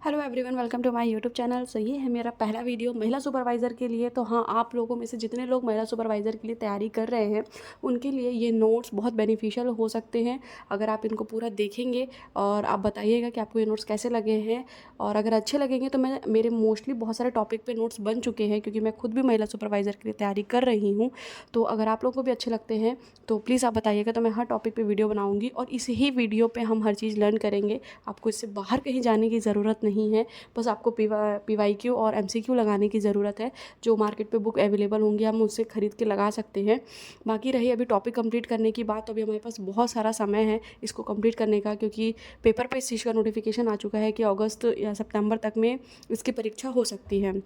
Hello everyone, welcome to my YouTube channel. So ये है मेरा पहला वीडियो महिला सुपरवाइज़र के लिए। तो हाँ, आप लोगों में से जितने लोग महिला सुपरवाइज़र के लिए तैयारी कर रहे हैं उनके लिए ये नोट्स बहुत बेनिफिशियल हो सकते हैं अगर आप इनको पूरा देखेंगे। और आप बताइएगा कि आपको ये नोट्स कैसे लगे हैं। और अगर अच्छे लगेंगे तो मेरे मोस्टली बहुत सारे टॉपिक पे नोट्स बन चुके हैं, क्योंकि मैं खुद भी महिला सुपरवाइज़र के लिए तैयारी कर रही हूँ। तो अगर आप लोगों को भी अच्छे लगते हैं तो प्लीज़ आप बताइएगा, तो मैं हर टॉपिक पर वीडियो बनाऊँगी और इसी ही वीडियो पर हम हर चीज़ लर्न करेंगे। आपको इससे बाहर कहीं जाने की ज़रूरत नहीं है। बस आपको PYQ और MCQ लगाने की ज़रूरत है। जो मार्केट पे बुक अवेलेबल होंगी हम उससे ख़रीद के लगा सकते हैं। बाकी रही अभी टॉपिक कंप्लीट करने की बात, तो अभी हमारे पास बहुत सारा समय है इसको कंप्लीट करने का, क्योंकि पेपर पे इस चीज़ का नोटिफिकेशन आ चुका है कि अगस्त या सितंबर तक में इसकी परीक्षा हो सकती है।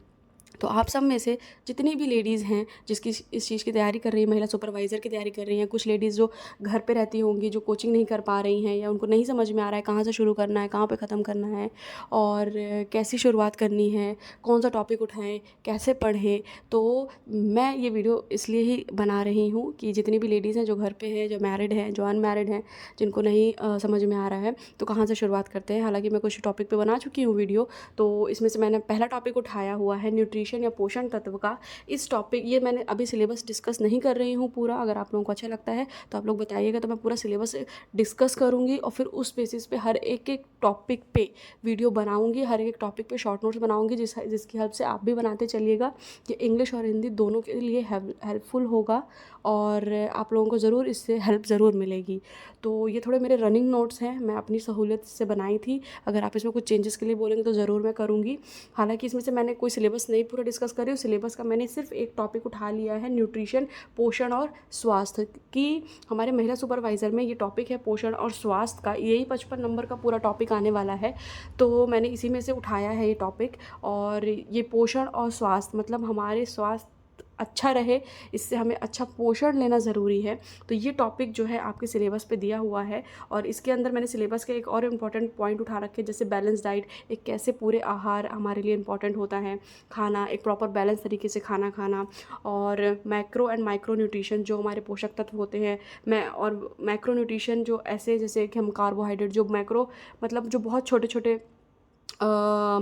तो आप सब में से जितनी भी लेडीज़ हैं जिसकी इस चीज़ की तैयारी कर रही हैं, महिला सुपरवाइज़र की तैयारी कर रही हैं, कुछ लेडीज़ जो घर पे रहती होंगी, जो कोचिंग नहीं कर पा रही हैं या उनको नहीं समझ में आ रहा है कहाँ से शुरू करना है, कहाँ पे ख़त्म करना है और कैसी शुरुआत करनी है, कौन सा टॉपिक उठाएं, कैसे पढ़ें। तो मैं ये वीडियो इसलिए ही बना रही हूँ कि जितनी भी लेडीज़ हैं जो घर पर हैं, जो मैरिड हैं, जो अनमैरिड हैं, जिनको नहीं समझ में आ रहा है तो कहाँ से शुरुआत करते हैं। हालाँकि मैं कुछ टॉपिक पर बना चुकी हूँ वीडियो, तो इसमें से मैंने पहला टॉपिक उठाया हुआ है न्यूट्रिशन या पोषण तत्व का। इस टॉपिक ये मैंने अभी सिलेबस डिस्कस नहीं कर रही हूँ पूरा। अगर आप लोगों को अच्छा लगता है तो आप लोग बताइएगा, तो मैं पूरा सिलेबस डिस्कस करूँगी और फिर उस बेसिस पे हर एक एक टॉपिक पे वीडियो बनाऊँगी, हर एक टॉपिक पे शॉर्ट नोट्स बनाऊँगी, जिसकी हेल्प से आप भी बनाते चलिएगा। ये इंग्लिश और हिंदी दोनों के लिए हेल्पफुल होगा और आप लोगों को ज़रूर इससे हेल्प ज़रूर मिलेगी। तो ये थोड़े मेरे रनिंग नोट्स हैं, मैं अपनी सहूलियत से बनाई थी। अगर आप इसमें कुछ चेंजेस के लिए बोलेंगे तो ज़रूर मैं करूँगी। हालाँकि इसमें से मैंने कोई सिलेबस नहीं पूरा डिस्कस कर रही हूँ। सिलेबस का मैंने सिर्फ एक टॉपिक उठा लिया है, न्यूट्रिशन, पोषण और स्वास्थ्य की। हमारे महिला सुपरवाइज़र में ये टॉपिक है पोषण और स्वास्थ्य का, यही 55 नंबर का पूरा टॉपिक आने वाला है। तो मैंने इसी में से उठाया है ये टॉपिक। और ये पोषण और स्वास्थ्य मतलब हमारे स्वास्थ्य अच्छा रहे, इससे हमें अच्छा पोषण लेना ज़रूरी है। तो ये टॉपिक जो है आपके सिलेबस पे दिया हुआ है। और इसके अंदर मैंने सिलेबस के एक और इम्पॉर्टेंट पॉइंट उठा रखे, जैसे बैलेंस डाइट, एक कैसे पूरे आहार हमारे लिए इम्पॉर्टेंट होता है, खाना एक प्रॉपर बैलेंस तरीके से खाना खाना। और मैक्रो एंड माइक्रो न्यूट्रिशन जो हमारे पोषक तत्व होते हैं, और मैक्रो न्यूट्रिशन जो ऐसे जैसे कि हम कार्बोहाइड्रेट, जो मैक्रो मतलब जो बहुत छोटे छोटे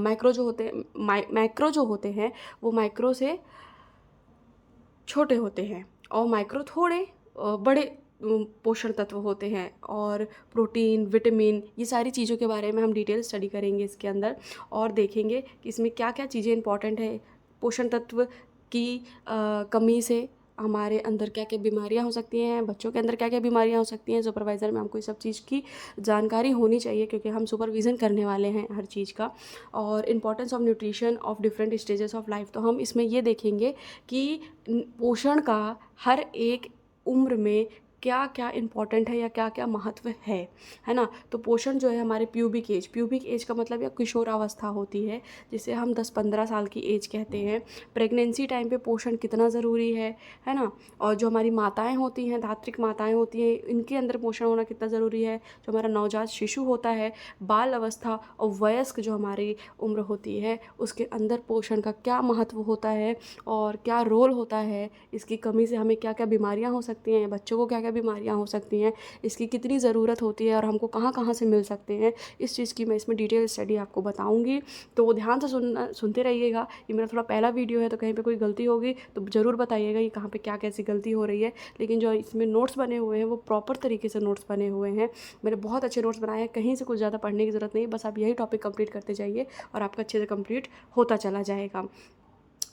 मैक्रो जो होते हैं, मैक्रो जो होते हैं वो माइक्रो से छोटे होते हैं और माइक्रो थोड़े बड़े पोषण तत्व होते हैं। और प्रोटीन, विटामिन, ये सारी चीज़ों के बारे में हम डिटेल स्टडी करेंगे इसके अंदर और देखेंगे कि इसमें क्या क्या चीज़ें इंपॉर्टेंट है। पोषण तत्व की कमी से हमारे अंदर क्या क्या बीमारियां हो सकती हैं, बच्चों के अंदर क्या क्या बीमारियां हो सकती हैं। सुपरवाइज़र में हमको इस सब चीज़ की जानकारी होनी चाहिए, क्योंकि हम सुपरविज़न करने वाले हैं हर चीज़ का। और importance of nutrition of different stages of life, तो हम इसमें ये देखेंगे कि पोषण का हर एक उम्र में क्या क्या इम्पॉर्टेंट है या क्या क्या महत्व है ना। तो पोषण जो है हमारे प्यूबिक एज का मतलब या किशोरावस्था होती है, जिसे हम 10-15 साल की एज कहते हैं। प्रेगनेंसी टाइम पे पोषण कितना ज़रूरी है ना। और जो हमारी माताएं होती हैं, धात्रिक माताएं होती हैं, इनके अंदर पोषण होना कितना ज़रूरी है। जो हमारा नवजात शिशु होता है, बाल अवस्था और वयस्क जो हमारी उम्र होती है, उसके अंदर पोषण का क्या महत्व होता है और क्या रोल होता है। इसकी कमी से हमें क्या क्या बीमारियां हो सकती हैं, बच्चों को क्या क्या बीमारियां हो सकती हैं, इसकी कितनी ज़रूरत होती है और हमको कहाँ कहाँ से मिल सकते हैं, इस चीज़ की मैं इसमें डिटेल स्टडी आपको बताऊंगी। तो ध्यान से सुनते रहिएगा। ये मेरा थोड़ा पहला वीडियो है, तो कहीं पे कोई गलती होगी तो ज़रूर बताइएगा कि कहाँ पे क्या कैसी गलती हो रही है। लेकिन जो इसमें नोट्स बने हुए हैं वो प्रॉपर तरीके से नोट्स बने हुए हैं। मैंने बहुत अच्छे नोट्स बनाए हैं, कहीं से कुछ ज़्यादा पढ़ने की ज़रूरत नहीं। बस आप यही टॉपिक कंप्लीट करते जाइए और आपका अच्छे से कंप्लीट होता चला जाएगा।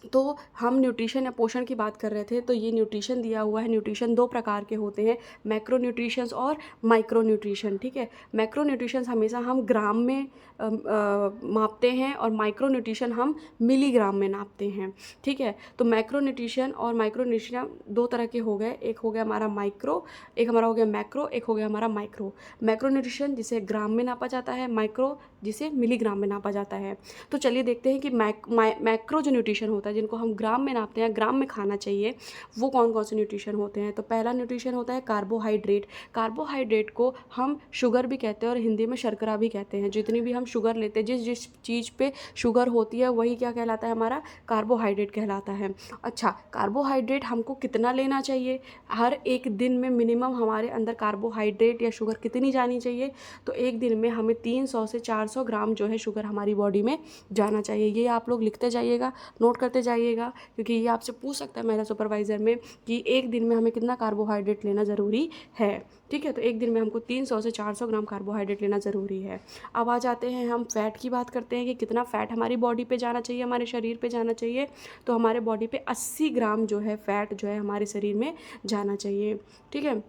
तो हम न्यूट्रिशन या पोषण की बात कर रहे थे, तो ये न्यूट्रिशन दिया हुआ है। न्यूट्रिशन 2 प्रकार के होते हैं, मैक्रो न्यूट्रिशंस और माइक्रो न्यूट्रिशन। ठीक है, मैक्रो न्यूट्रिशंस हमेशा हम ग्राम में मापते हैं और माइक्रो न्यूट्रिशन हम मिलीग्राम में नापते हैं। ठीक है, तो मैक्रो न्यूट्रिशन और माइक्रो न्यूट्रिशन 2 तरह के हो गए। एक हो गया हमारा माइक्रो, एक हमारा हो गया मैक्रो, एक हो गया हमारा माइक्रो। मैक्रो न्यूट्रिशन जिसे ग्राम में नापा जाता है, माइक्रो जिसे मिलीग्राम में नापा जाता है। तो चलिए देखते हैं कि मैक्रो जो न्यूट्रिशन होता है, जिनको हम ग्राम में नापते हैं, ग्राम में खाना चाहिए, वो कौन कौन से न्यूट्रिशन होते हैं। तो पहला न्यूट्रिशन होता है कार्बोहाइड्रेट। कार्बोहाइड्रेट को हम शुगर भी कहते हैं और हिंदी में शर्करा भी कहते हैं। जितनी भी हम शुगर लेते हैं, जिस जिस चीज़ पे शुगर होती है वही क्या कहलाता है, हमारा कार्बोहाइड्रेट कहलाता है। अच्छा, कार्बोहाइड्रेट हमको कितना लेना चाहिए, हर एक दिन में मिनिमम हमारे अंदर कार्बोहाइड्रेट या शुगर कितनी जानी चाहिए। तो एक दिन में हमें 300 से 400 ग्राम जो है शुगर हमारी बॉडी में जाना चाहिए। ये आप लोग लिखते जाइएगा, नोट करते जाइएगा, क्योंकि ये आपसे पूछ सकता है महिला सुपरवाइज़र में कि एक दिन में हमें कितना कार्बोहाइड्रेट लेना ज़रूरी है। ठीक है, तो एक दिन में हमको 300 से 400 ग्राम कार्बोहाइड्रेट लेना ज़रूरी है। अब आ जाते हैं हम फ़ैट की बात करते हैं कि कितना फ़ैट हमारी बॉडी पे जाना चाहिए, हमारे शरीर पे जाना चाहिए। तो हमारे बॉडी पे 80 ग्राम जो है फ़ैट जो है हमारे शरीर में जाना चाहिए। ठीक है,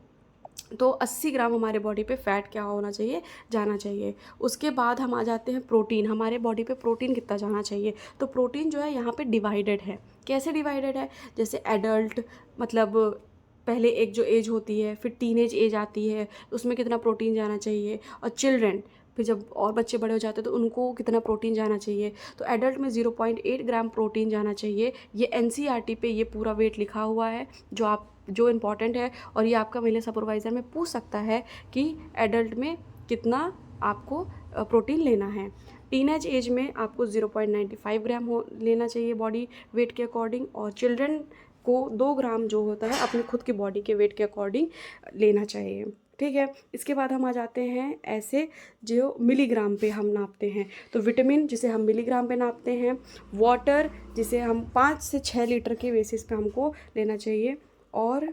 तो 80 ग्राम हमारे बॉडी पे फ़ैट क्या होना चाहिए, जाना चाहिए। उसके बाद हम आ जाते हैं प्रोटीन। हमारे बॉडी पे प्रोटीन कितना जाना चाहिए। तो प्रोटीन जो है यहाँ पे डिवाइडेड है। कैसे डिवाइडेड है, जैसे एडल्ट, मतलब पहले एक जो एज होती है, फिर टीनेज एज आती है, उसमें कितना प्रोटीन जाना चाहिए, और चिल्ड्रन, फिर जब और बच्चे बड़े हो जाते हैं तो उनको कितना प्रोटीन जाना चाहिए। तो एडल्ट में 0.8 ग्राम प्रोटीन जाना चाहिए। ये एनसीईआरटी पे ये पूरा वेट लिखा हुआ है, जो इम्पॉर्टेंट है, और ये आपका महिला सुपरवाइज़र में पूछ सकता है कि एडल्ट में कितना आपको प्रोटीन लेना है। टीनेज एज में आपको 0.95 ग्राम लेना चाहिए बॉडी वेट के अकॉर्डिंग, और चिल्ड्रन को 2 ग्राम जो होता है अपने खुद की बॉडी के वेट के अकॉर्डिंग लेना चाहिए। ठीक है, इसके बाद हम आ जाते हैं ऐसे जो मिलीग्राम पे हम नापते हैं। तो विटामिन जिसे हम मिलीग्राम पे नापते हैं, वाटर जिसे हम 5 से 6 लीटर के बेसिस पे हमको लेना चाहिए, और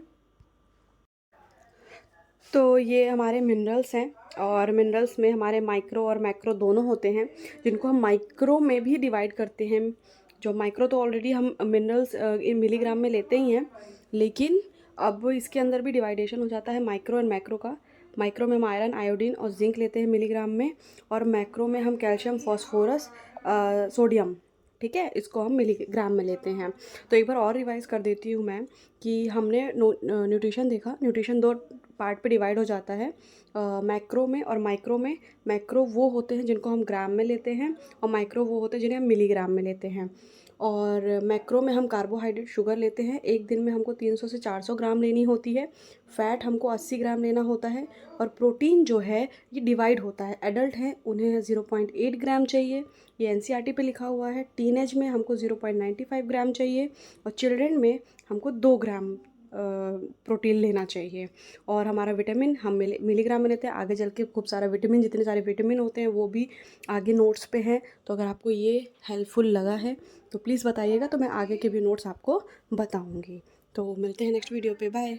तो ये हमारे मिनरल्स हैं, और मिनरल्स में हमारे माइक्रो और मैक्रो दोनों होते हैं, जिनको हम माइक्रो में भी डिवाइड करते हैं। जो माइक्रो तो ऑलरेडी हम मिनरल्स इन मिलीग्राम में लेते ही हैं, लेकिन अब इसके अंदर भी डिवाइडेशन हो जाता है माइक्रो एंड मैक्रो का। माइक्रो में हम आयरन, आयोडीन और जिंक लेते हैं मिलीग्राम में, और मैक्रो में हम कैल्शियम, फॉस्फोरस, सोडियम, ठीक है, इसको हम मिलीग्राम में लेते हैं। तो एक बार और रिवाइज़ कर देती हूँ मैं कि हमने न्यूट्रिशन देखा। न्यूट्रिशन 2 पार्ट पे डिवाइड हो जाता है, मैक्रो में और माइक्रो में। मैक्रो वो होते हैं जिनको हम ग्राम में लेते हैं, और माइक्रो वो होते हैं जिन्हें हम मिलीग्राम में लेते हैं। और मैक्रो में हम कार्बोहाइड्रेट, शुगर लेते हैं। एक दिन में हमको 300 से 400 ग्राम लेनी होती है। फ़ैट हमको 80 ग्राम लेना होता है। और प्रोटीन जो है ये डिवाइड होता है। एडल्ट हैं उन्हें 0.8 ग्राम चाहिए, ये एनसीईआरटी पे लिखा हुआ है। टीनेज में हमको 0.95 ग्राम चाहिए, और चिल्ड्रन में हमको 2 ग्राम प्रोटीन लेना चाहिए। और हमारा विटामिन हम मिलीग्राम में लेते हैं। आगे चल के खूब सारा विटामिन, जितने सारे विटामिन होते हैं वो भी आगे नोट्स पे हैं। तो अगर आपको ये हेल्पफुल लगा है तो प्लीज़ बताइएगा, तो मैं आगे के भी नोट्स आपको बताऊँगी। तो मिलते हैं नेक्स्ट वीडियो पे, बाय।